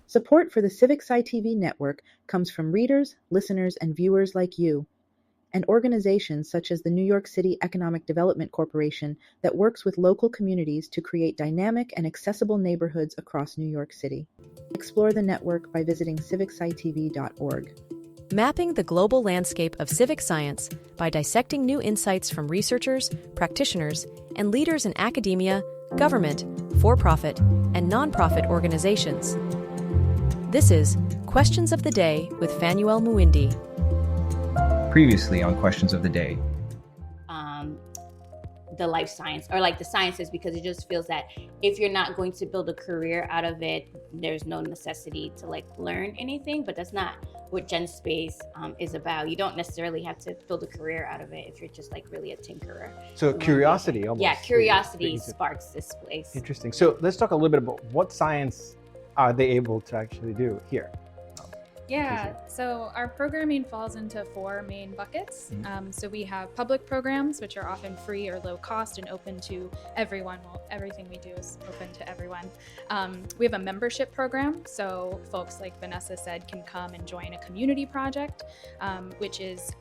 Support for the CivicSciTV network comes from readers, listeners, and viewers like you, and organizations such as the New York City Economic Development Corporation that works with local communities to create dynamic and accessible neighborhoods across New York City. Explore the network by visiting CivicSciTV.org. Mapping the global landscape of civic science by dissecting new insights from researchers, practitioners, and leaders in academia, government, for-profit, and nonprofit organizations. This is Questions of the Day with Fanuel Muindi. Previously on Questions of the Day. The life science or like the sciences, because it just feels that if you're not going to build a career out of it, there's no necessity to like learn anything. But that's not what Gen Space is about. You don't necessarily have to build a career out of it if you're just like really a tinkerer. So curiosity almost. Yeah, curiosity sparks this place. Interesting. So let's talk a little bit about what science are they able to actually do here? Yeah, so our programming falls into four main buckets. So we have public programs, which are often free or low cost and open to everyone. Well, everything we do is open to everyone. We have a membership program, so folks like Vanessa said can come and join a community project, which is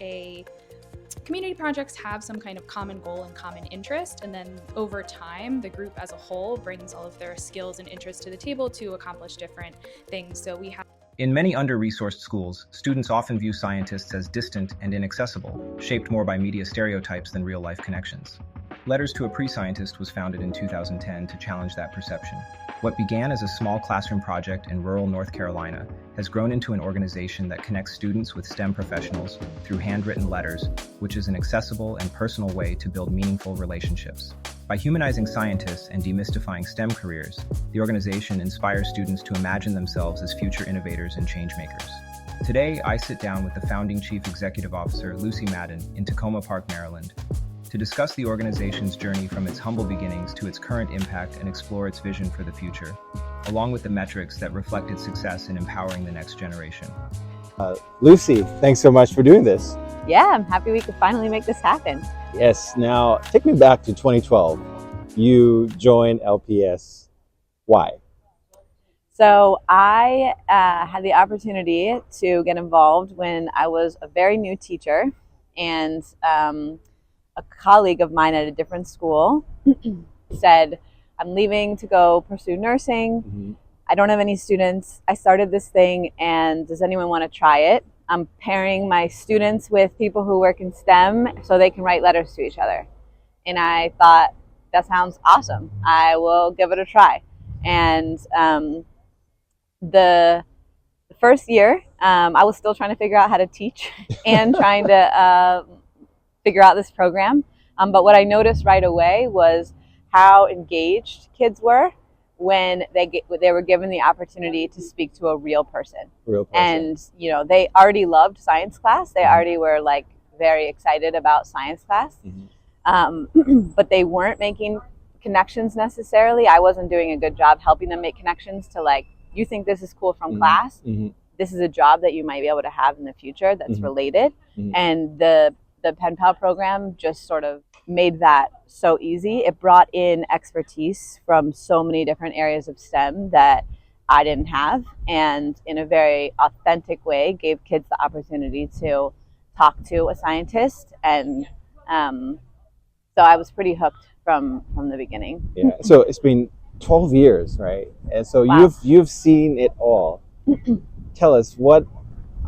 community projects have some kind of common goal and common interest, and then over time, the group as a whole brings all of their skills and interests to the table to accomplish different things. So we have In many under-resourced schools, students often view scientists as distant and inaccessible, shaped more by media stereotypes than real-life connections. Letters to a Pre-Scientist was founded in 2010 to challenge that perception. What began as a small classroom project in rural North Carolina has grown into an organization that connects students with STEM professionals through handwritten letters, which is an accessible and personal way to build meaningful relationships. By humanizing scientists and demystifying STEM careers, the organization inspires students to imagine themselves as future innovators and changemakers. Today, I sit down with the founding Chief Executive Officer, Lucy Madden, in Tacoma Park, Maryland, to discuss the organization's journey from its humble beginnings to its current impact and explore its vision for the future, along with the metrics that reflect its success in empowering the next generation. Lucy, thanks so much for doing this. Yeah, I'm happy we could finally make this happen. Yes, now take me back to 2012. You joined LPS. Why? So I had the opportunity to get involved when I was a very new teacher, and a colleague of mine at a different school said, I'm leaving to go pursue nursing. I don't have any students. I started this thing, and does anyone want to try it? I'm pairing my students with people who work in STEM so they can write letters to each other. And I thought, that sounds awesome. I will give it a try. And the first year, I was still trying to figure out how to teach and trying to figure out this program. But what I noticed right away was how engaged kids were when they were given the opportunity to speak to a real person. And they already loved science class. They already were like very excited about science class, but they weren't making connections necessarily. I wasn't doing a good job helping them make connections to like, you think this is cool from class, this is a job that you might be able to have in the future that's related. And the Pen Pal program just sort of made that so easy. It brought in expertise from so many different areas of STEM that I didn't have, and in a very authentic way gave kids the opportunity to talk to a scientist. And so I was pretty hooked from the beginning. Yeah. So it's been 12 years, right? And so Wow. you've seen it all. Tell us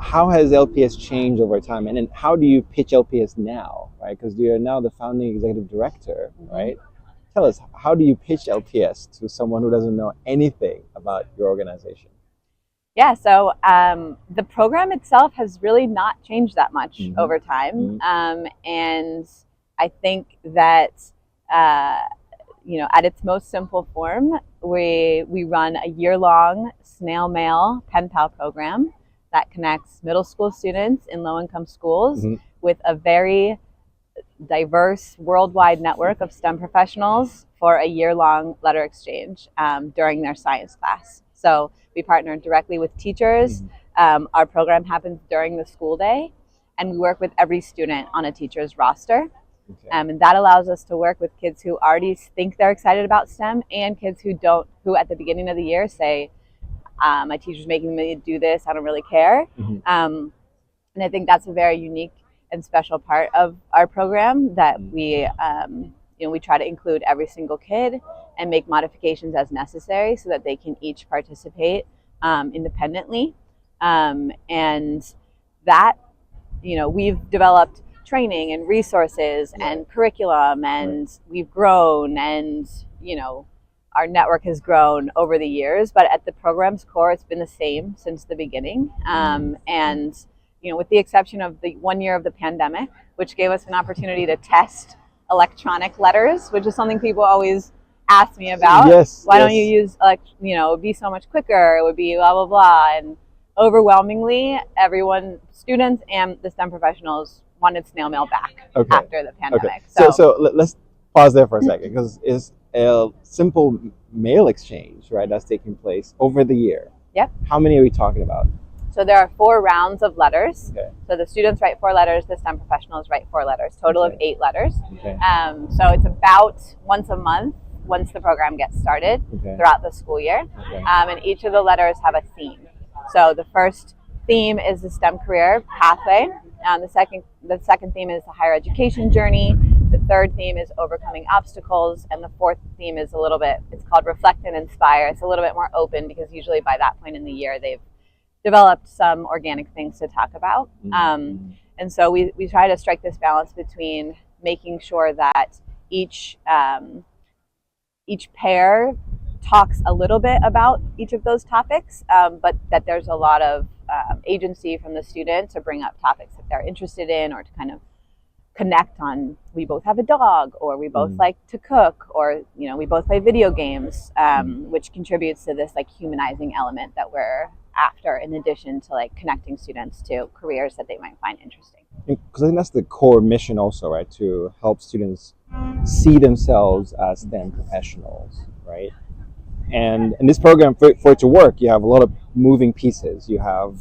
how has LPS changed over time, and then how do you pitch LPS now, right? Because you are now the founding executive director, right? Tell us, how do you pitch LPS to someone who doesn't know anything about your organization? Yeah, so the program itself has really not changed that much over time, and I think that at its most simple form, we run a year-long snail mail pen pal program that connects middle school students in low-income schools with a very diverse worldwide network of STEM professionals for a year-long letter exchange during their science class. So we partner directly with teachers. Our program happens during the school day, and we work with every student on a teacher's roster. And that allows us to work with kids who already think they're excited about STEM and kids who don't, who at the beginning of the year say, My teacher's making me do this. I don't really care. And I think that's a very unique and special part of our program that we try to include every single kid and make modifications as necessary so that they can each participate independently. And that, we've developed training and resources and curriculum, and we've grown, and, our network has grown over the years, but at the program's core, it's been the same since the beginning. And with the exception of the 1 year of the pandemic, which gave us an opportunity to test electronic letters, which is something people always ask me about. Why don't you use, it would be so much quicker, it would be blah, blah, blah. And overwhelmingly, everyone, students and the STEM professionals, wanted snail mail back after the pandemic. So let's pause there for a second, because it's a simple mail exchange, right, that's taking place over the year. Yep. How many are we talking about? So there are 4 rounds of letters. So the students write 4 letters, the STEM professionals write 4 letters, total of 8 letters. So it's about once a month once the program gets started throughout the school year. And each of the letters have a theme. So the first theme is the STEM career pathway. The second theme is the higher education journey. The third theme is overcoming obstacles. And the fourth theme is it's called reflect and inspire. It's a little bit more open because usually by that point in the year, they've developed some organic things to talk about. And so we try to strike this balance between making sure that each pair talks a little bit about each of those topics, but that there's a lot of agency from the student to bring up topics that they're interested in, or to kind of connect on, we both have a dog, or we both like to cook, or we both play video games, which contributes to this humanizing element that we're after, in addition to connecting students to careers that they might find interesting. Because I think that's the core mission also, right, to help students see themselves as STEM professionals, right? And in this program, for it to work, you have a lot of moving pieces. You have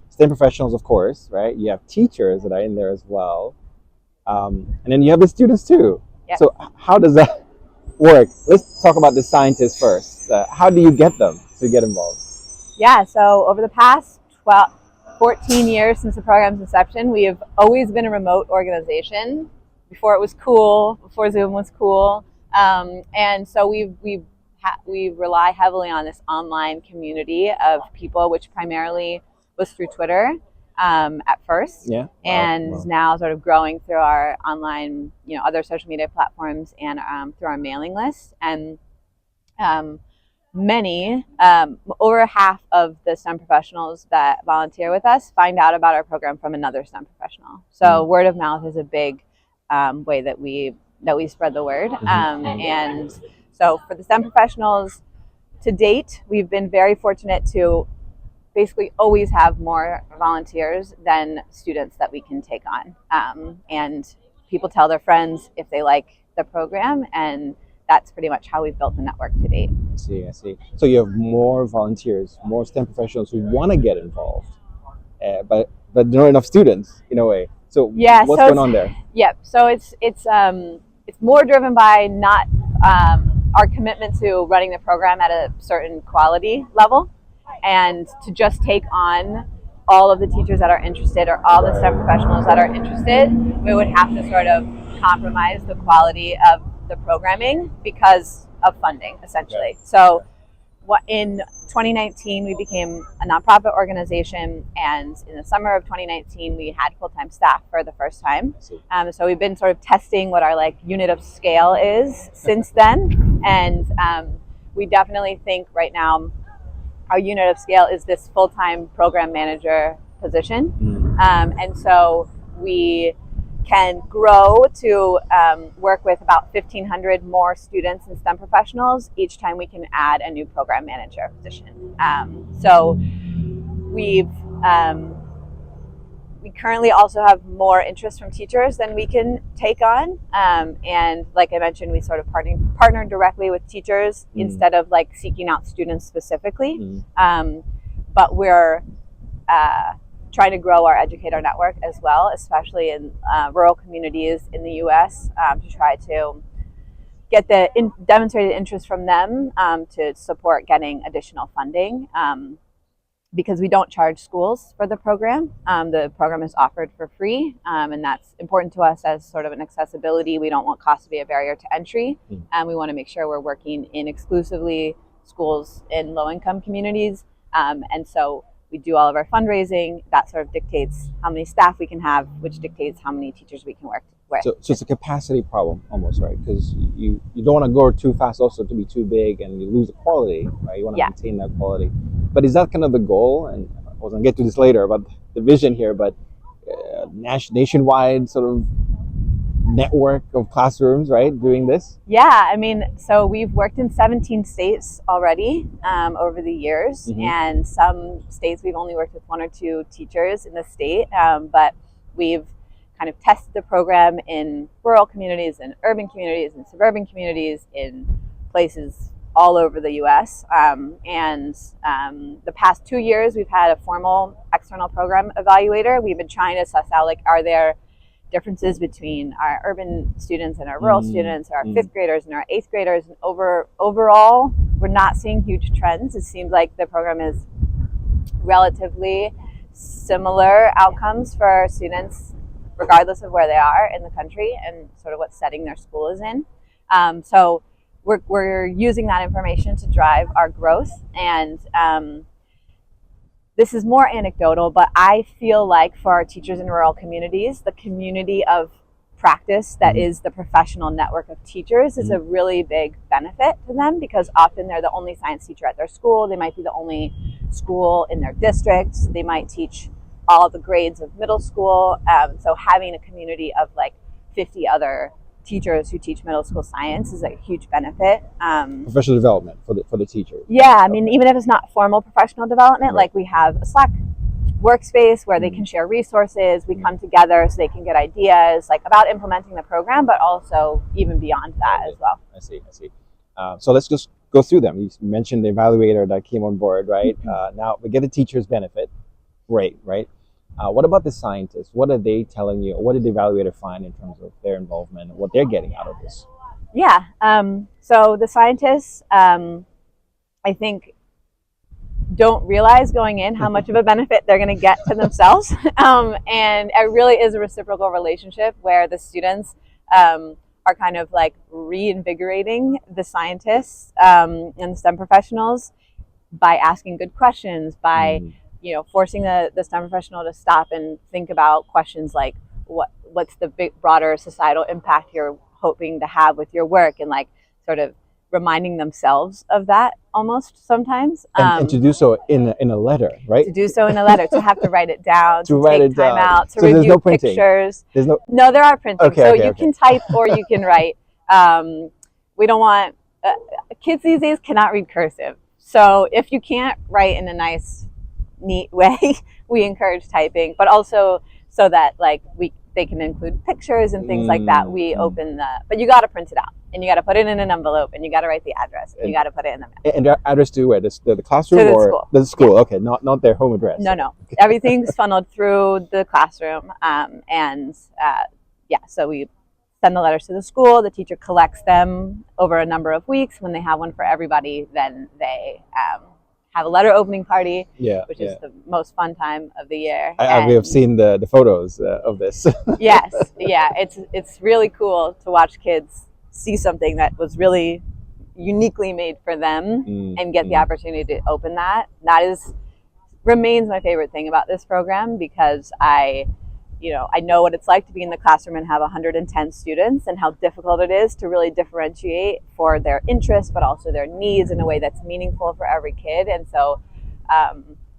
STEM professionals, of course, right? You have teachers that are in there as well. And then you have the students too. So how does that work? Let's talk about the scientists first. How do you get them to get involved? Yeah, so over the past 14 years since the program's inception, we have always been a remote organization. Before it was cool, before Zoom was cool. And so we rely heavily on this online community of people, which primarily was through Twitter at first, and now sort of growing through our online, other social media platforms, and through our mailing list. And many, over half of the STEM professionals that volunteer with us find out about our program from another STEM professional. So word of mouth is a big way that we spread the word. And so for the STEM professionals, to date, we've been very fortunate to basically always have more volunteers than students that we can take on. And people tell their friends if they like the program, and that's pretty much how we've built the network to date. I see. So you have more volunteers, more STEM professionals who want to get involved, but there are not enough students in a way. So what's going on there? So it's more driven by not our commitment to running the program at a certain quality level, and to just take on all of the teachers that are interested, or all the STEM professionals that are interested. We would have to sort of compromise the quality of the programming because of funding, essentially. So in 2019, we became a nonprofit organization, and in the summer of 2019, we had full-time staff for the first time. So we've been sort of testing what our unit of scale is since then, and we definitely think right now our unit of scale is this full-time program manager position, and so we can grow to work with about 1,500 more students and STEM professionals each time we can add a new program manager position. So we currently also have more interest from teachers than we can take on. And like I mentioned, we sort of partner directly with teachers instead of seeking out students specifically. But we're trying to grow our educator network as well, especially in rural communities in the U.S., to try to get the demonstrated interest from them to support getting additional funding. Because we don't charge schools for the program. The program is offered for free, and that's important to us as sort of an accessibility. We don't want cost to be a barrier to entry, and we want to make sure we're working in exclusively schools in low-income communities. And so we do all of our fundraising. That sort of dictates how many staff we can have, which dictates how many teachers we can work with. So it's a capacity problem almost, right? Because you don't want to go too fast also to be too big and you lose the quality, right? You want to maintain that quality. But is that kind of the goal? And I was going to get to this later about the vision here, but nationwide sort of network of classrooms, right, doing this? Yeah, I mean, so we've worked in 17 states already over the years, and some states we've only worked with 1 or 2 teachers in the state, but we've kind of tested the program in rural communities, in urban communities, in suburban communities, in places all over the U.S. And the past 2 years, we've had a formal external program evaluator. We've been trying to suss out, like, are there differences between our urban students and our rural students, our 5th graders and our 8th graders? And overall, we're not seeing huge trends. It seems like the program is relatively similar outcomes for our students, regardless of where they are in the country and sort of what setting their school is in. So we're using that information to drive our growth. And this is more anecdotal, but I feel like for our teachers in rural communities, the community of practice that is the professional network of teachers is a really big benefit to them, because often they're the only science teacher at their school. They might be the only school in their district. They might teach all the grades of middle school. So having a community of like 50 other teachers who teach middle school science is a huge benefit. Professional development for the teachers. Yeah, I mean, even if it's not formal professional development, like we have a Slack workspace where they can share resources. We come together so they can get ideas like about implementing the program, but also even beyond that as well. I see. So let's just go through them. You mentioned the evaluator that came on board, right? Now we get a teacher's benefit. Great, right? What about the scientists? What are they telling you? What did the evaluator find in terms of their involvement and what they're getting out of this? Yeah. So the scientists, I think, don't realize going in how much of a benefit they're going to get to themselves. And it really is a reciprocal relationship where the students are kind of like reinvigorating the scientists and STEM professionals by asking good questions, by forcing the STEM professional to stop and think about questions like what's the big broader societal impact you're hoping to have with your work, and like sort of reminding themselves of that almost sometimes. And to do so in a letter, right? To do so in a letter, to have to write it down, to write take it time down. out, to So there's review no printing. pictures. There's No, there are printing. Okay, you can type or you can write. We don't want kids these days cannot read cursive. So if you can't write in a nice, neat way, we encourage typing, but also so that like they can include pictures and things like that. We open but you got to print it out and you got to put it in an envelope and you got to write the address and you got to put it in the mail. And their address to where? The classroom to the or school. The school? Yeah. Okay, not their home address. No. Everything's funneled through the classroom, so we send the letters to the school. The teacher collects them over a number of weeks. When they have one for everybody, then they have a letter opening party, which is the most fun time of the year. We have seen the photos of this. Yes, it's really cool to watch kids see something that was really uniquely made for them and get the opportunity to open that. That remains my favorite thing about this program, because I know what it's like to be in the classroom and have 110 students and how difficult it is to really differentiate for their interests, but also their needs in a way that's meaningful for every kid. And so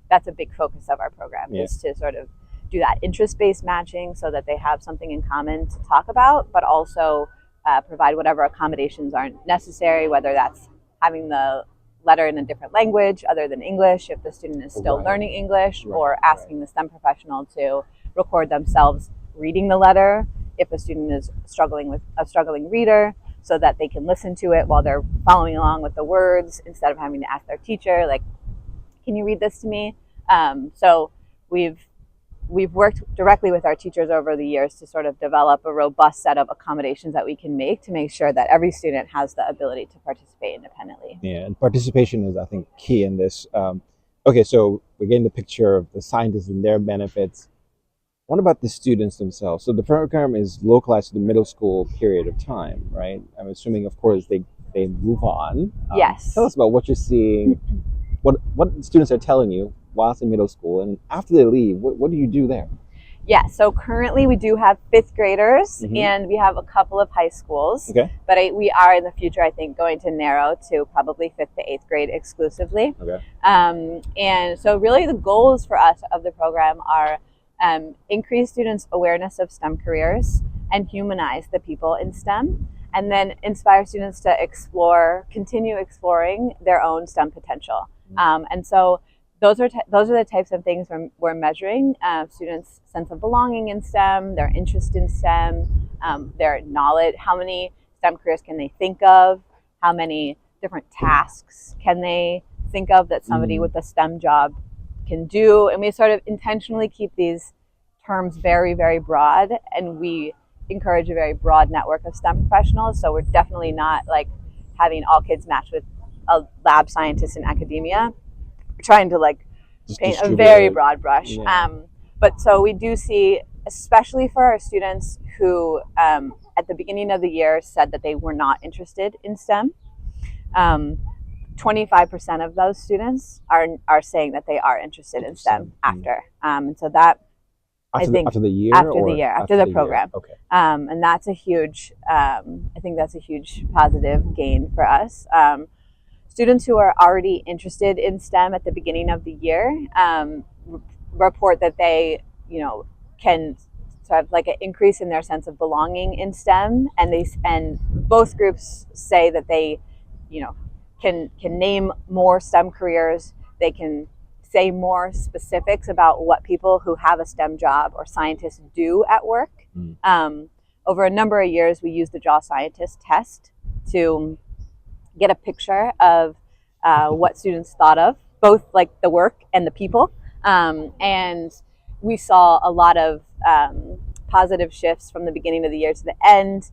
that's a big focus of our program, is to sort of do that interest-based matching so that they have something in common to talk about, but also provide whatever accommodations are necessary, whether that's having the letter in a different language other than English if the student is still learning English, or asking the STEM professional to record themselves reading the letter if a student is struggling with a struggling reader, so that they can listen to it while they're following along with the words instead of having to ask their teacher, like, can you read this to me? So we've we've worked directly with our teachers over the years to sort of develop a robust set of accommodations that we can make to make sure that every student has the ability to participate independently. Yeah, and participation is, I think, key in this. Okay, so we're getting the picture of the scientists and their benefits. What about the students themselves? So the program is localized to the middle school period of time, right? I'm assuming, of course, they move on. Yes. Tell us about what you're seeing, what students are telling you whilst in middle school, and after they leave, what do you do there? Yeah, so currently we do have 5th graders and we have a couple of high schools. Okay. But we are in the future, I think, going to narrow to probably 5th to 8th grade exclusively. Okay. And so really the goals for us of the program are increase students' awareness of STEM careers and humanize the people in STEM, and then inspire students to continue exploring their own STEM potential. And so those are the types of things we're measuring: students' sense of belonging in STEM, their interest in STEM, their knowledge. How many STEM careers can they think of? How many different tasks can they think of that somebody with a STEM job can do? And we sort of intentionally keep these terms very, very broad, and we encourage a very broad network of STEM professionals. So we're definitely not like having all kids match with a lab scientist in academia. Trying to like paint a very broad brush. Yeah. But so we do see, especially for our students who at the beginning of the year said that they were not interested in STEM, 25% of those students are saying that they are interested in STEM after. And so that after the year after the program. Okay. And that's a huge, I think that's a huge positive gain for us. Students who are already interested in STEM at the beginning of the year report that they, can sort of like an increase in their sense of belonging in STEM, and both groups say that they, can name more STEM careers. They can say more specifics about what people who have a STEM job or scientists do at work. Over a number of years, we used the Jaw Scientist test to get a picture of what students thought of, both like the work and the people. And we saw a lot of positive shifts from the beginning of the year to the end.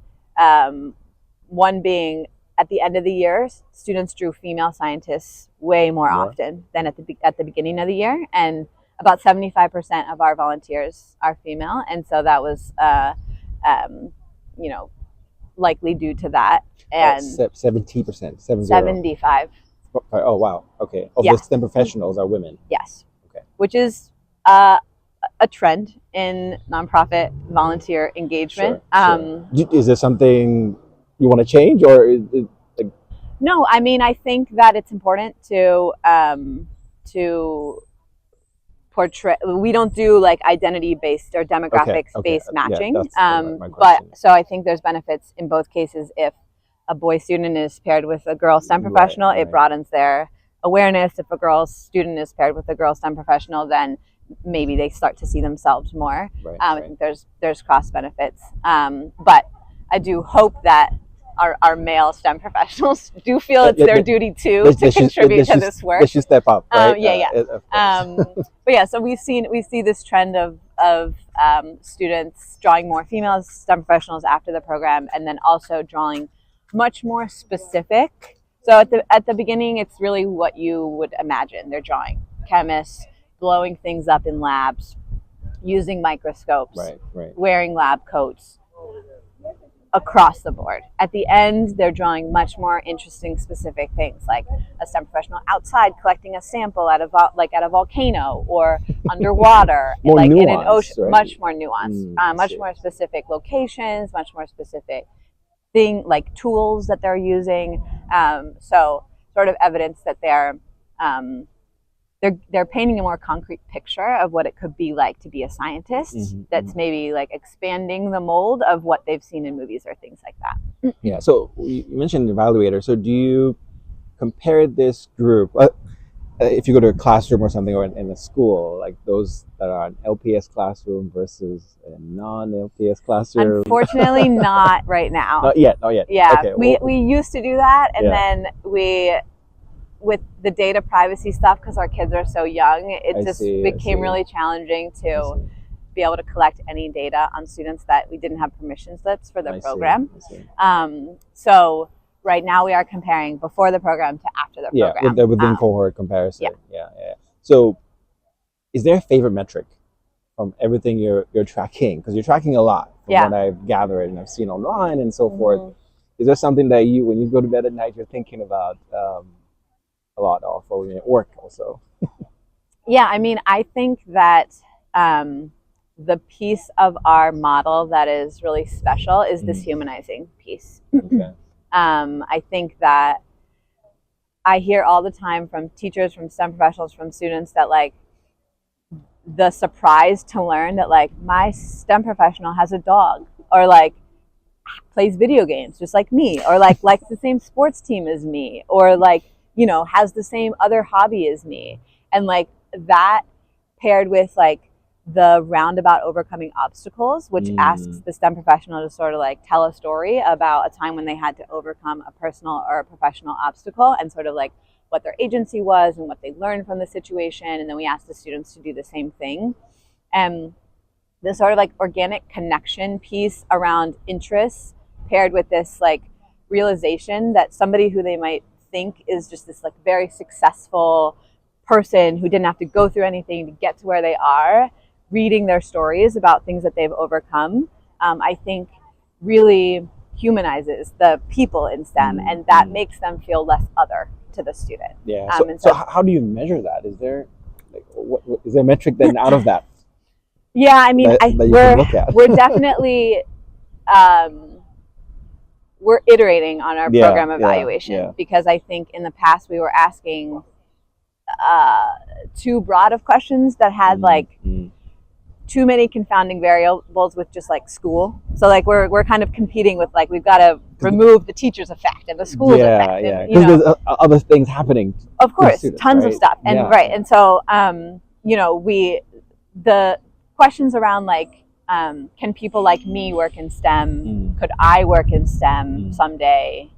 One being at the end of the year, students drew female scientists way more often than at the beginning of the year. And about 75% of our volunteers are female. And so that was, likely due to that. And 70%, 75. Oh, wow. Okay. Of the STEM professionals are women. Yes. Okay. Which is a trend in nonprofit volunteer engagement. Sure. Is there something you want to change, or is it like... No, I mean, I think that it's important to portray. We don't do like identity-based or demographics-based matching. My but so I think there's benefits in both cases. If a boy student is paired with a girl STEM professional, it broadens their awareness. If a girl student is paired with a girl STEM professional, then maybe they start to see themselves more. I think there's cross benefits. But I do hope that our male STEM professionals do feel it's their duty to contribute to this work. They should step up, right? But yeah, so we see this trend of students drawing more female STEM professionals after the program, and then also drawing much more specific. So at the beginning, it's really what you would imagine. They're drawing chemists blowing things up in labs, using microscopes, wearing lab coats, across the board. At the end, they're drawing much more interesting, specific things, like a STEM professional outside collecting a sample at a volcano or underwater, like in an ocean. Right? Much more nuanced, much more specific locations, much more specific like tools that they're using. So sort of evidence that they're painting a more concrete picture of what it could be like to be a scientist. That's maybe like expanding the mold of what they've seen in movies or things like that. Yeah. So you mentioned evaluator. So do you compare this group, if you go to a classroom or something, or in a school, like those that are an LPS classroom versus a non-LPS classroom? Unfortunately, not right now. Not yet. Yeah. Okay, we used to do that, and then with the data privacy stuff, because our kids are so young, it just became really challenging to be able to collect any data on students that we didn't have permission slips for the program. So right now we are comparing before the program to after the program. Yeah, within cohort comparison. Yeah. So is there a favorite metric from everything you're tracking? Because you're tracking a lot from what I've gathered and I've seen online and so forth. Is there something that you, when you go to bed at night, you're thinking about a lot of, or at work also? Yeah, I mean, I think that the piece of our model that is really special is this humanizing piece. Okay. I think that I hear all the time from teachers, from STEM professionals, from students that like the surprise to learn that like my STEM professional has a dog, or like plays video games just like me, or like likes the same sports team as me, or like, you know, has the same other hobby as me. And like that paired with like the roundabout overcoming obstacles, which asks the STEM professional to sort of like tell a story about a time when they had to overcome a personal or a professional obstacle, and sort of like what their agency was and what they learned from the situation. And then we asked the students to do the same thing. And this sort of like organic connection piece around interests paired with this like realization that somebody who they might think is just this like very successful person who didn't have to go through anything to get to where they are, reading their stories about things that they've overcome, I think really humanizes the people in STEM, and that makes them feel less other to the student. Yeah. So how do you measure that? Is there like what is there a metric then out of that? Yeah, I mean, we're definitely we're iterating on our program evaluation because I think in the past we were asking too broad of questions that had like too many confounding variables with just like school. So like we're kind of competing with like we've got to remove the teacher's effect and the school's effect. Yeah, because there's other things happening. Of course, tons of stuff. And and so you know, the questions around like can people like me work in STEM? Could I work in STEM someday?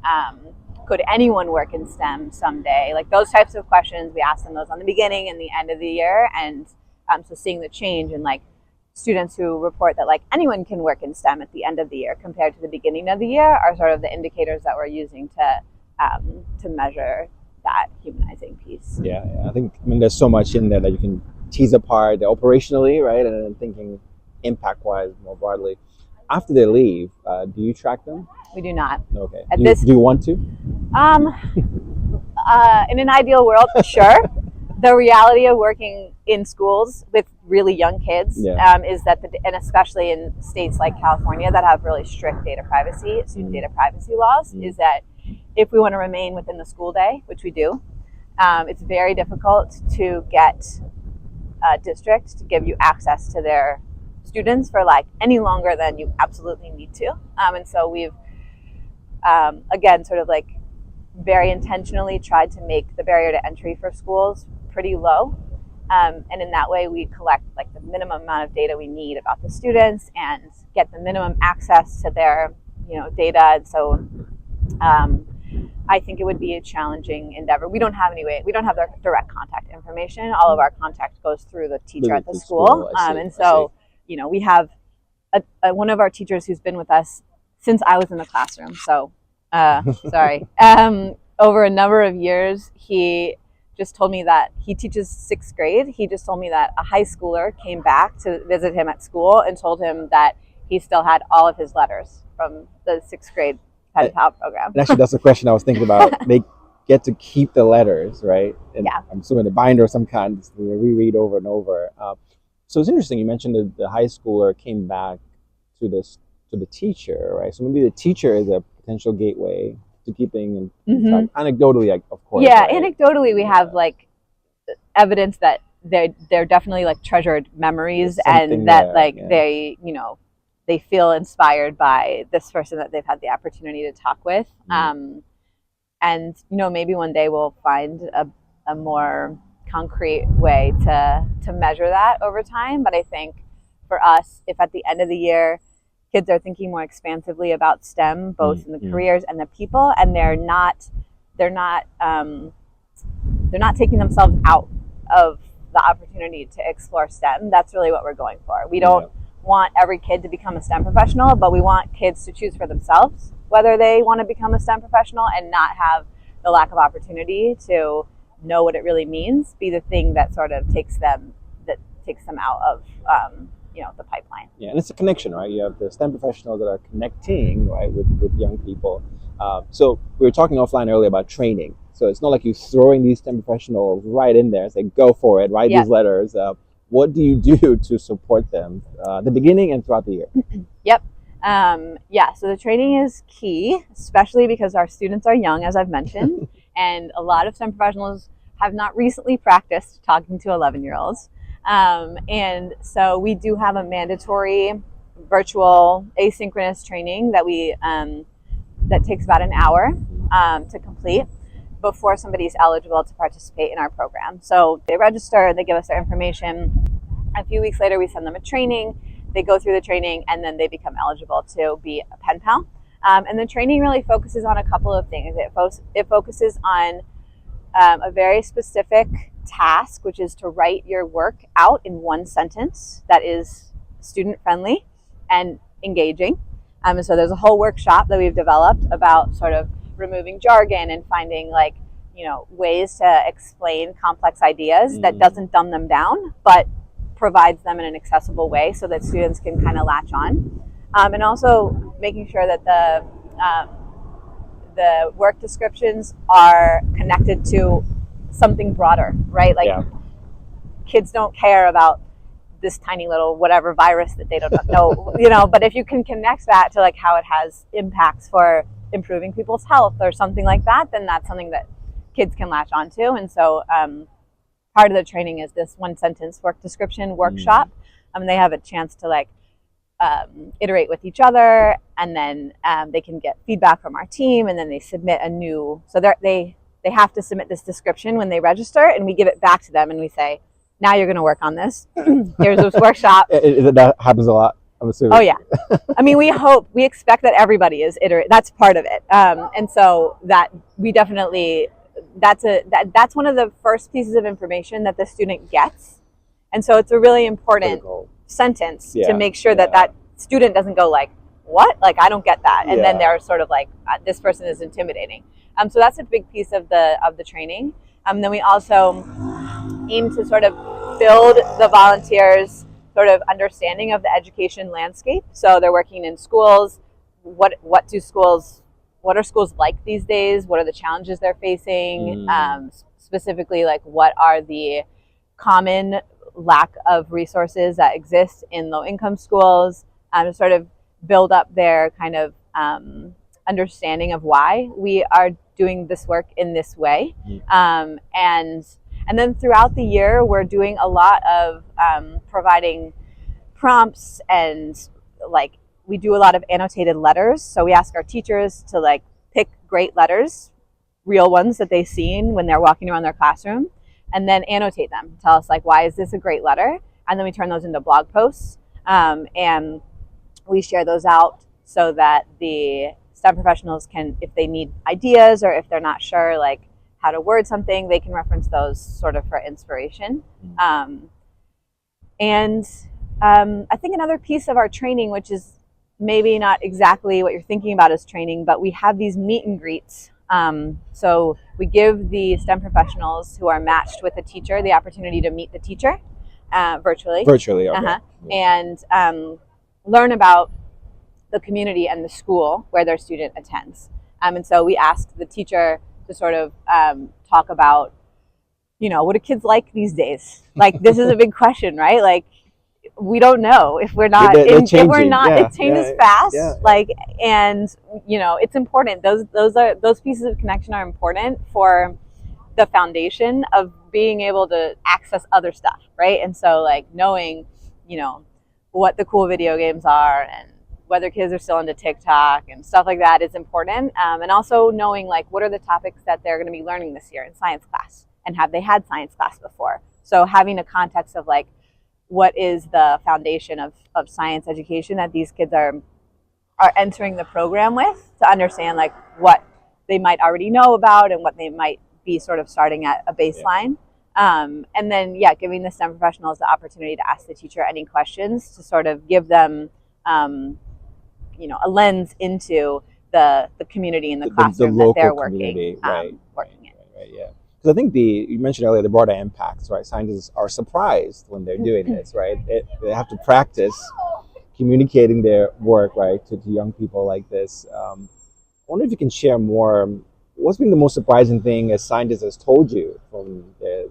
Could anyone work in STEM someday? Like those types of questions, we ask them those on the beginning and the end of the year. And so seeing the change in like students who report that like anyone can work in STEM at the end of the year compared to the beginning of the year are sort of the indicators that we're using to measure that humanizing piece. Yeah, I think there's so much in there that you can tease apart operationally, right? And then thinking impact-wise more broadly. After they leave, do you track them? We do not. Okay. Do you want to? In an ideal world, sure. The reality of working in schools with really young kids is that, and especially in states like California that have really strict student data privacy laws, is that if we want to remain within the school day, which we do, it's very difficult to get a district to give you access to their students for like any longer than you absolutely need to. And so we've, again, sort of like very intentionally tried to make the barrier to entry for schools pretty low. And in that way, we collect like the minimum amount of data we need about the students and get the minimum access to their, you know, data. And so I think it would be a challenging endeavor. We don't have their direct contact information. All of our contact goes through the teacher at the school. And so, you know, we have one of our teachers who's been with us since I was in the classroom. So, sorry. Over a number of years, he just told me that he teaches 6th grade. He just told me that a high schooler came back to visit him at school and told him that he still had all of his letters from the 6th grade pen pal program. And actually, that's the question I was thinking about. They get to keep the letters, right? And I'm assuming a binder of some kind, we reread over and over. So it's interesting. You mentioned that the high schooler came back to the teacher, right? So maybe the teacher is a potential gateway to keeping in track. Anecdotally, like, of course. Yeah, right? Anecdotally, we have like evidence that they're definitely like treasured memories, and that they, you know, they feel inspired by this person that they've had the opportunity to talk with. And you know, maybe one day we'll find a more concrete way to measure that over time. But I think for us, if at the end of the year kids are thinking more expansively about STEM, both in the careers and the people, and they're not taking themselves out of the opportunity to explore STEM, that's really what we're going for. We don't want every kid to become a STEM professional, but we want kids to choose for themselves whether they want to become a STEM professional, and not have the lack of opportunity to know what it really means be the thing that sort of takes them out of the pipeline. Yeah, and it's a connection, right? You have the STEM professionals that are connecting, right, with young people. So we were talking offline earlier about training. So it's not like you're throwing these STEM professionals right in there, say, go for it, write these letters. What do you do to support them at the beginning and throughout the year? Yep. So the training is key, especially because our students are young, as I've mentioned, and a lot of STEM professionals have not recently practiced talking to 11-year-olds. And so we do have a mandatory virtual asynchronous training that we that takes about an hour to complete before somebody's eligible to participate in our program. So they register, they give us their information. A few weeks later, we send them a training. They go through the training, and then they become eligible to be a pen pal. And the training really focuses on a couple of things. It focuses on a very specific task, which is to write your work out in one sentence that is student-friendly and engaging. And so there's a whole workshop that we've developed about sort of removing jargon and finding ways to explain complex ideas that doesn't dumb them down, but provides them in an accessible way so that students can kind of latch on. And also making sure that the work descriptions are connected to something broader, right? Kids don't care about this tiny little whatever virus that they don't know, but if you can connect that to how it has impacts for improving people's health or something like that, then that's something that kids can latch onto. And so part of the training is this one sentence work description workshop. They have a chance to iterate with each other, and then they can get feedback from our team, and then they submit they have to submit this description when they register, and we give it back to them and we say, now you're going to work on this. Here's this workshop. That happens a lot, I'm assuming. Oh yeah. I mean, we expect that everybody is iterate. That's part of it. And so that we definitely, that's one of the first pieces of information that the student gets. And so it's a really important sentence to make sure that student doesn't go what? I don't get that. And then they're sort of this person is intimidating. So that's a big piece of the training. Then we also aim to sort of build the volunteers' sort of understanding of the education landscape. So they're working in schools. What are schools like these days? What are the challenges they're facing? Specifically, what are the common lack of resources that exist in low-income schools? To sort of build up their kind of understanding of why we are doing this work in this way. And then throughout the year, we're doing a lot of providing prompts, and we do a lot of annotated letters. So we ask our teachers to pick great letters, real ones that they've seen when they're walking around their classroom, and then annotate them. Tell us why is this a great letter? And then we turn those into blog posts, and we share those out so that the STEM professionals can, if they need ideas or if they're not sure how to word something, they can reference those sort of for inspiration. I think another piece of our training, which is maybe not exactly what you're thinking about as training, but we have these meet and greets. So we give the STEM professionals who are matched with a teacher the opportunity to meet the teacher virtually. Virtually, okay. And learn about the community and the school where their student attends. And so we ask the teacher to sort of talk about, what do kids like these days? This is a big question, right? We don't know if we're not, it changes fast. And it's important. Those pieces of connection are important for the foundation of being able to access other stuff, right? And so knowing, what the cool video games are and whether kids are still into TikTok and stuff like that is important. And also knowing what are the topics that they're going to be learning this year in science class, and have they had science class before? So having a context of what is the foundation of science education that these kids are entering the program with, to understand what they might already know about and what they might be sort of starting at a baseline. And then, giving the STEM professionals the opportunity to ask the teacher any questions to sort of give them, a lens into the community in the classroom that they're working in. Right, yeah. Because I think you mentioned earlier the broader impacts, right? Scientists are surprised when they're doing this, right? They have to practice communicating their work, right, to young people like this. I wonder if you can share more. What's been the most surprising thing a scientist has told you from their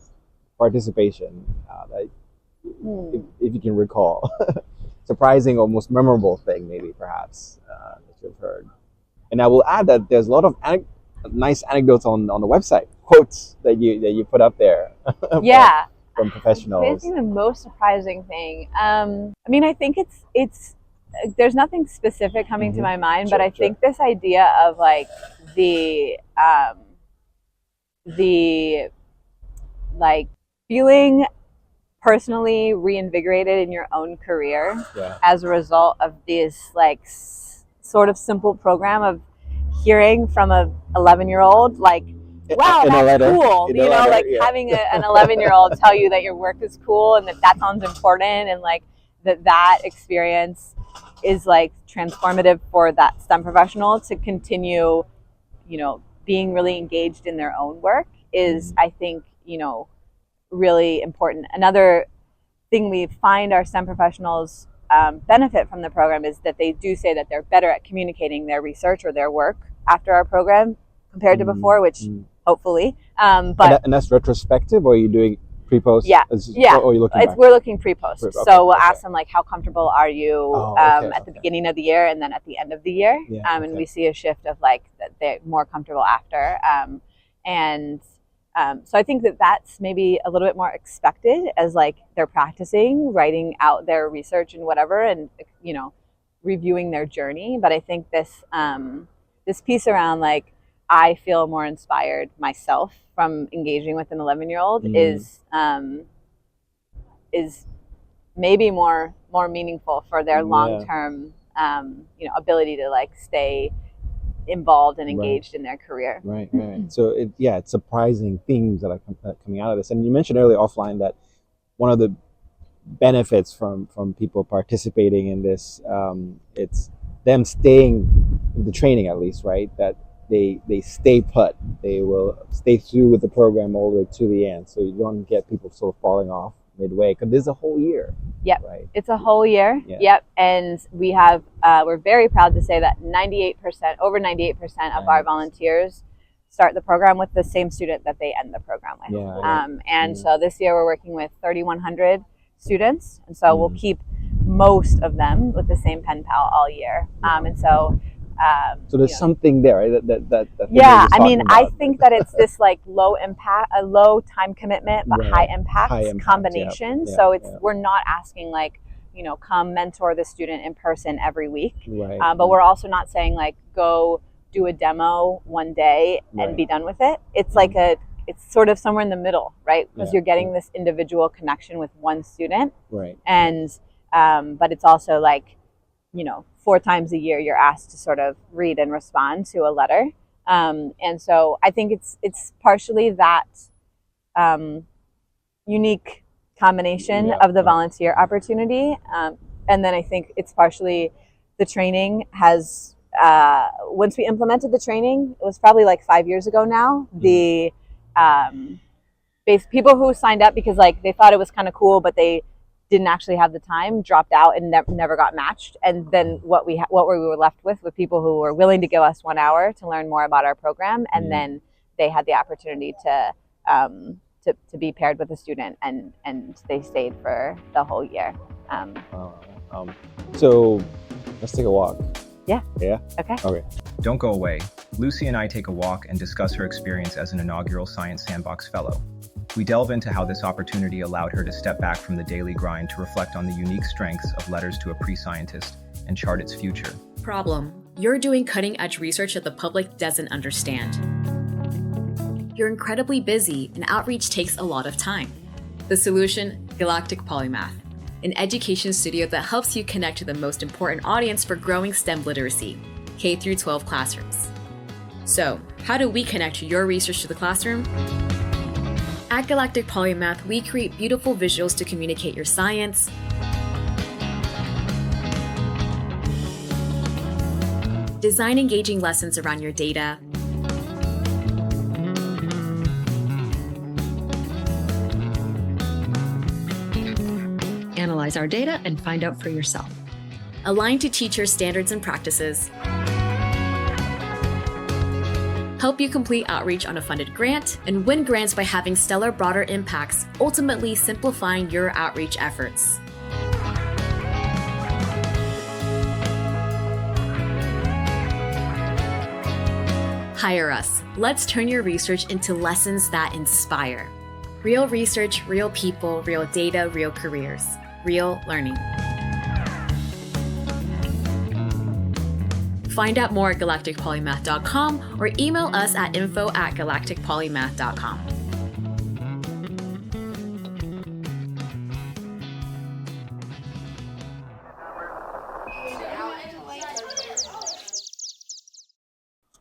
participation, if you can recall? Surprising or most memorable thing, maybe, perhaps, that you've heard. And I will add that there's a lot of nice anecdotes on the website, quotes that you put up there. From professionals. I think the most surprising thing. I think it's there's nothing specific coming to my mind, but I think this idea of like the feeling personally reinvigorated in your own career as a result of this sort of simple program of hearing from a 11-year-old wow, that's cool. Having an 11-year-old tell you that your work is cool and that sounds important, and that experience is transformative for that STEM professional to continue, being really engaged in their own work is, I think, really important. Another thing we find our STEM professionals benefit from the program is that they do say that they're better at communicating their research or their work after our program compared to before, which hopefully. And that's retrospective, or are you doing pre-post? Yeah. Or are you looking back? We're looking pre-post. So we'll ask them how comfortable are you at the beginning of the year and then at the end of the year. And we see a shift of that they're more comfortable after. So I think that's maybe a little bit more expected as they're practicing, writing out their research and whatever, and reviewing their journey. But I think this piece around I feel more inspired myself from engaging with an 11-year-old is maybe more meaningful for their long-term ability to stay involved and engaged in their career. Right. So it's surprising themes that are coming out of this. And you mentioned earlier offline that one of the benefits from people participating in this, it's them staying in the training, at least, right? That they stay put. They will stay through with the program all the way to the end. So you don't get people sort of falling off midway, because there's a whole year. Yep. Right. It's a whole year. Yeah. Yep. And we have, we're very proud to say that over 98% of our volunteers start the program with the same student that they end the program with. So this year we're working with 3,100 students. And so we'll keep most of them with the same pen pal all year. So there's something there, right? That I think that it's this low impact, a low time commitment, but high impact combination. Yeah. So we're not asking come mentor the student in person every week. Right. But we're also not saying go do a demo one day and be done with it. It's it's sort of somewhere in the middle, right? Because you're getting this individual connection with one student. Right. And, but it's also 4 times a year you're asked to sort of read and respond to a letter. And so I think it's partially that unique combination of the volunteer opportunity. And then I think it's partially the training has, once we implemented the training, it was probably 5 years ago now, the people who signed up because they thought it was kind of cool, but they didn't actually have the time, dropped out and never got matched. And then what we were left with people who were willing to give us 1 hour to learn more about our program, and then they had the opportunity to be paired with a student, and they stayed for the whole year. So let's take a walk. Yeah. Okay. Don't go away. Lucy and I take a walk and discuss her experience as an inaugural Science Sandbox Fellow. We delve into how this opportunity allowed her to step back from the daily grind to reflect on the unique strengths of Letters to a Pre-Scientist and chart its future. Problem: you're doing cutting-edge research that the public doesn't understand. You're incredibly busy, and outreach takes a lot of time. The solution: Galactic Polymath, an education studio that helps you connect to the most important audience for growing STEM literacy, K-12 classrooms. So, how do we connect your research to the classroom? At Galactic Polymath, we create beautiful visuals to communicate your science, design engaging lessons around your data, analyze our data and find out for yourself, align to teacher standards and practices, help you complete outreach on a funded grant, and win grants by having stellar broader impacts, ultimately simplifying your outreach efforts. Hire us. Let's turn your research into lessons that inspire. Real research, real people, real data, real careers, real learning. Find out more at galacticpolymath.com or email us at info@galacticpolymath.com.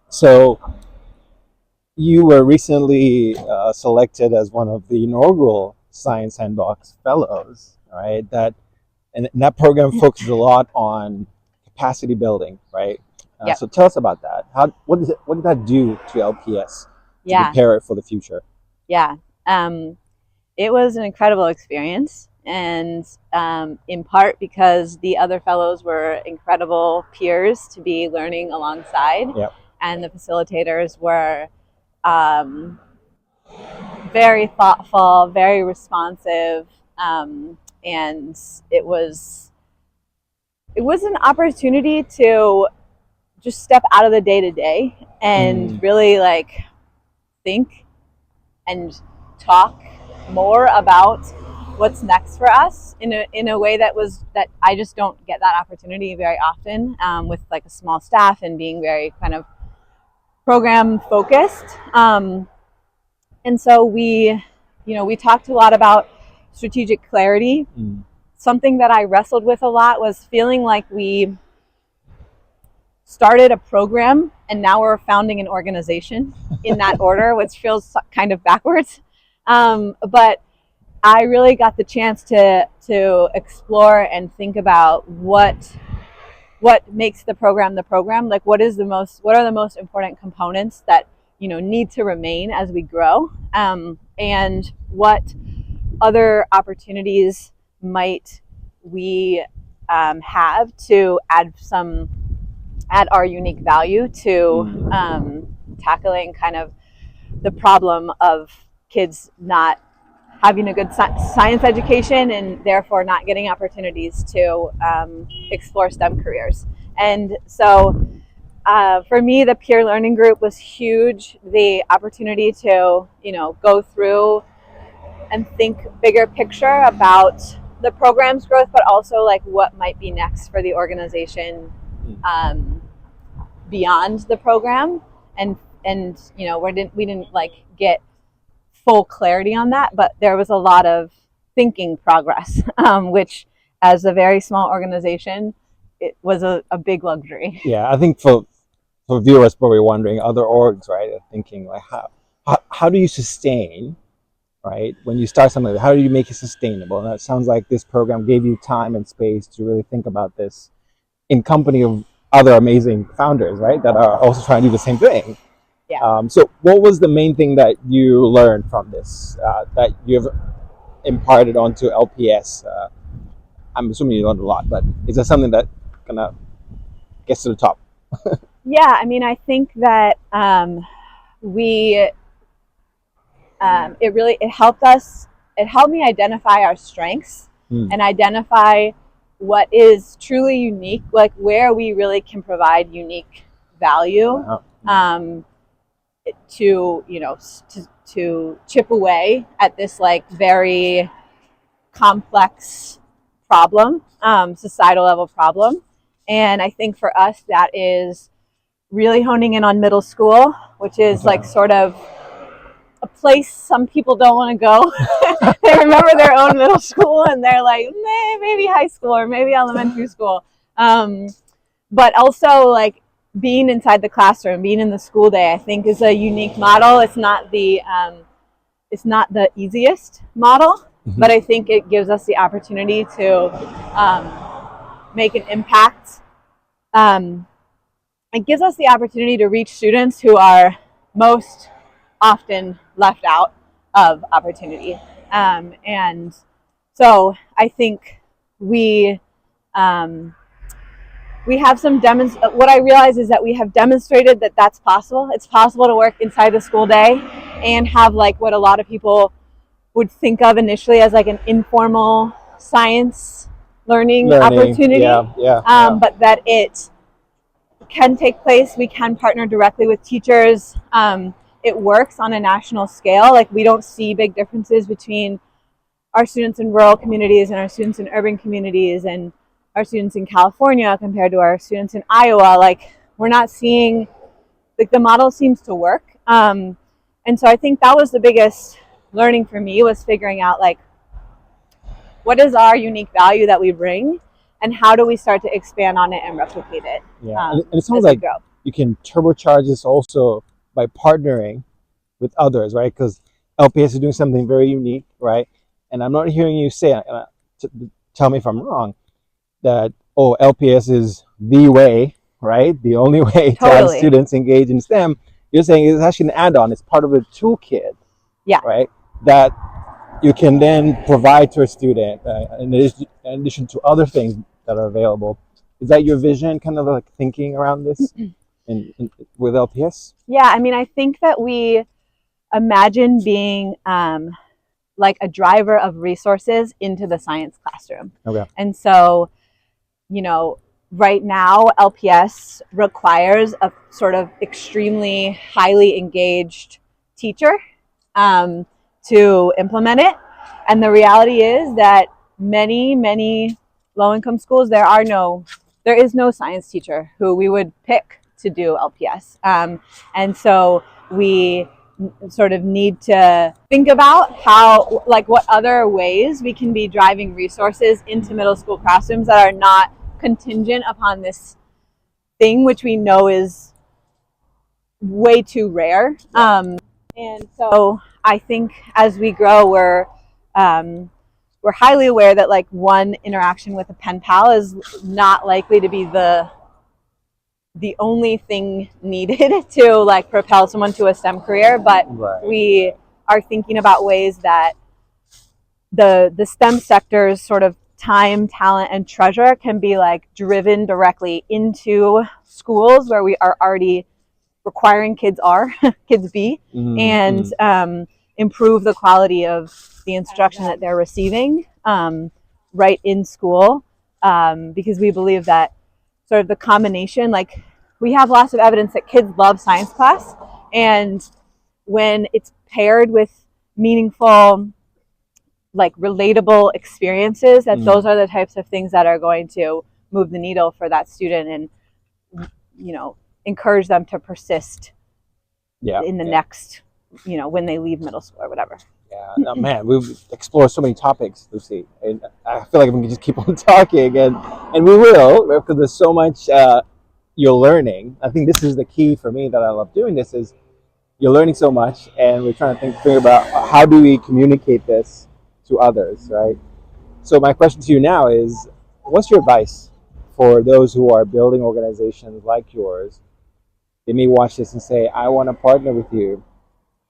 So you were recently selected as one of the inaugural Science Sandbox Fellows, right? And that program focuses a lot on capacity building, right? Yep. So tell us about that. What did that do to LPS to prepare it for the future? Yeah, it was an incredible experience, and in part because the other fellows were incredible peers to be learning alongside, Yep. and the facilitators were very thoughtful, very responsive, and it was an opportunity to just step out of the day-to-day and really like think and talk more about what's next for us in a way that I just don't get that opportunity very often with like a small staff and being very kind of program focused. And so we talked a lot about strategic clarity. Something that I wrestled with a lot was feeling like we started a program and now we're founding an organization in that order, which feels kind of backwards. But I really got the chance to explore and think about what makes the program, like what are the most important components that need to remain as we grow, and what other opportunities might we have to add our unique value to tackling kind of the problem of kids not having a good science education and therefore not getting opportunities to explore STEM careers. And so for me, the peer learning group was huge. The opportunity to go through and think bigger picture about the program's growth, but also like what might be next for the organization beyond the program, and we didn't like get full clarity on that, but there was a lot of thinking progress, which as a very small organization, it was a big luxury. Yeah, I think for viewers probably wondering, other orgs, right, are thinking like how do you sustain, right, when you start something, how do you make it sustainable? And that sounds like this program gave you time and space to really think about this in company of other amazing founders, right, that are also trying to do the same thing. Yeah. So what was the main thing that you learned from this that you've imparted onto LPS? I'm assuming you learned a lot, but is there something that kind of gets to the top? Yeah, I mean, I think that it helped me identify our strengths and identify what is truly unique, like where we really can provide unique value. To chip away at this like very complex problem, societal level problem. And I think for us that is really honing in on middle school, which is like sort of a place some people don't want to go. They remember their own middle school and they're like, maybe high school or maybe elementary school. But also like being inside the classroom, being in the school day, I think is a unique model. It's not the it's not the easiest model, but I think it gives us the opportunity to make an impact. It gives us the opportunity to reach students who are most often left out of opportunity. And so I think we have some what I realize is that we have demonstrated that that's possible. It's possible to work inside the school day and have like what a lot of people would think of initially as like an informal science learning opportunity. But that it can take place. We can partner directly with teachers. It works on a national scale. Like we don't see big differences between our students in rural communities and our students in urban communities and our students in California compared to our students in Iowa. Like we're not seeing, like the model seems to work. And so I think that was the biggest learning for me, was figuring out like, what is our unique value that we bring and how do we start to expand on it and replicate it? And it sounds like you can turbocharge this also by partnering with others, right? Because LPS is doing something very unique, right? And I'm not hearing you say, tell me if I'm wrong, that, oh, LPS is the way, right? The only way to have students engage in STEM. You're saying it's actually an add-on. It's part of a toolkit, right? That you can then provide to a student in addition to other things that are available. Is that your vision, kind of like thinking around this with LPS? Yeah, I mean, I think that we imagine being like a driver of resources into the science classroom. Okay. And so, you know, right now, LPS requires a sort of extremely highly engaged teacher to implement it. And the reality is that many low-income schools, there is no science teacher who we would pick to do LPS. And so we sort of need to think about how, like, what other ways we can be driving resources into middle school classrooms that are not contingent upon this thing, which we know is way too rare. And so I think as we grow, we're highly aware that like one interaction with a pen pal is not likely to be the only thing needed to like propel someone to a STEM career, but we are thinking about ways that the STEM sector's sort of time, talent, and treasure can be like driven directly into schools where we are already requiring kids be, and improve the quality of the instruction that they're receiving right in school, because we believe that sort of the combination, like we have lots of evidence that kids love science class, and when it's paired with meaningful, like relatable experiences, that those are the types of things that are going to move the needle for that student and, you know, encourage them to persist in the next, you know, when they leave middle school or whatever. Yeah, no, man, we've explored so many topics, Lucy, and I feel like we can just keep on talking, and we will, because there's so much you're learning. I think this is the key for me that I love doing this, is you're learning so much, and we're trying to think about how do we communicate this to others, right? So my question to you now is, what's your advice for those who are building organizations like yours? They may watch this and say, I want to partner with you.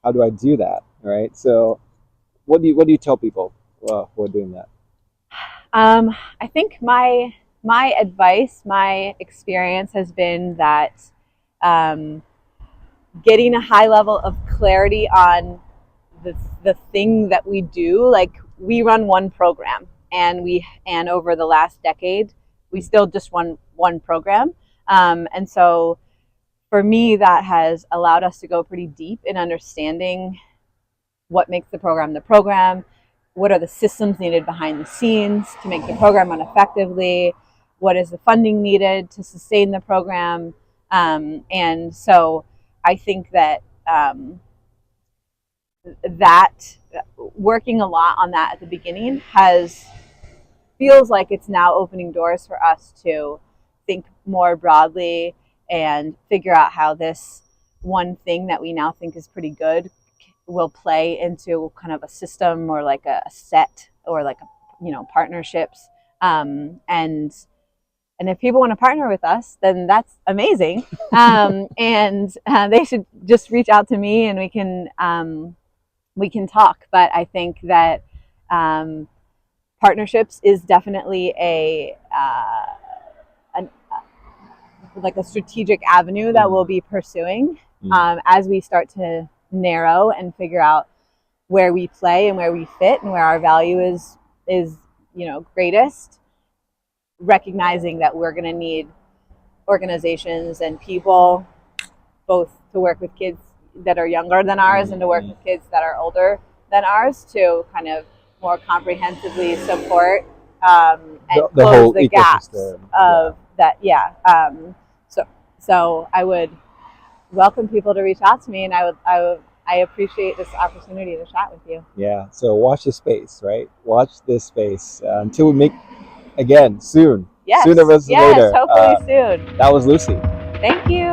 How do I do that, right? So what do you tell people who are doing that? I think my advice, my experience has been that getting a high level of clarity on the thing that we do, like we run one program, and over the last decade, we still just run one program. And so for me, that has allowed us to go pretty deep in understanding what makes the program, what are the systems needed behind the scenes to make the program run effectively, what is the funding needed to sustain the program. And so I think that that working a lot on that at the beginning feels like it's now opening doors for us to think more broadly and figure out how this one thing that we now think is pretty good will play into kind of a system or like a set or like partnerships, and if people want to partner with us, then that's amazing. And they should just reach out to me, and we can talk. But I think that partnerships is definitely like a strategic avenue that we'll be pursuing as we start to narrow and figure out where we play and where we fit and where our value is greatest, recognizing that we're going to need organizations and people both to work with kids that are younger than ours and to work with kids that are older than ours to kind of more comprehensively support and the close whole the gaps of that. So I would welcome people to reach out to me, and I appreciate this opportunity to chat with you. Yeah. So watch this space, right? Watch this space until we meet again soon. Yes. Sooner versus later. Hopefully soon. That was Lucy. Thank you.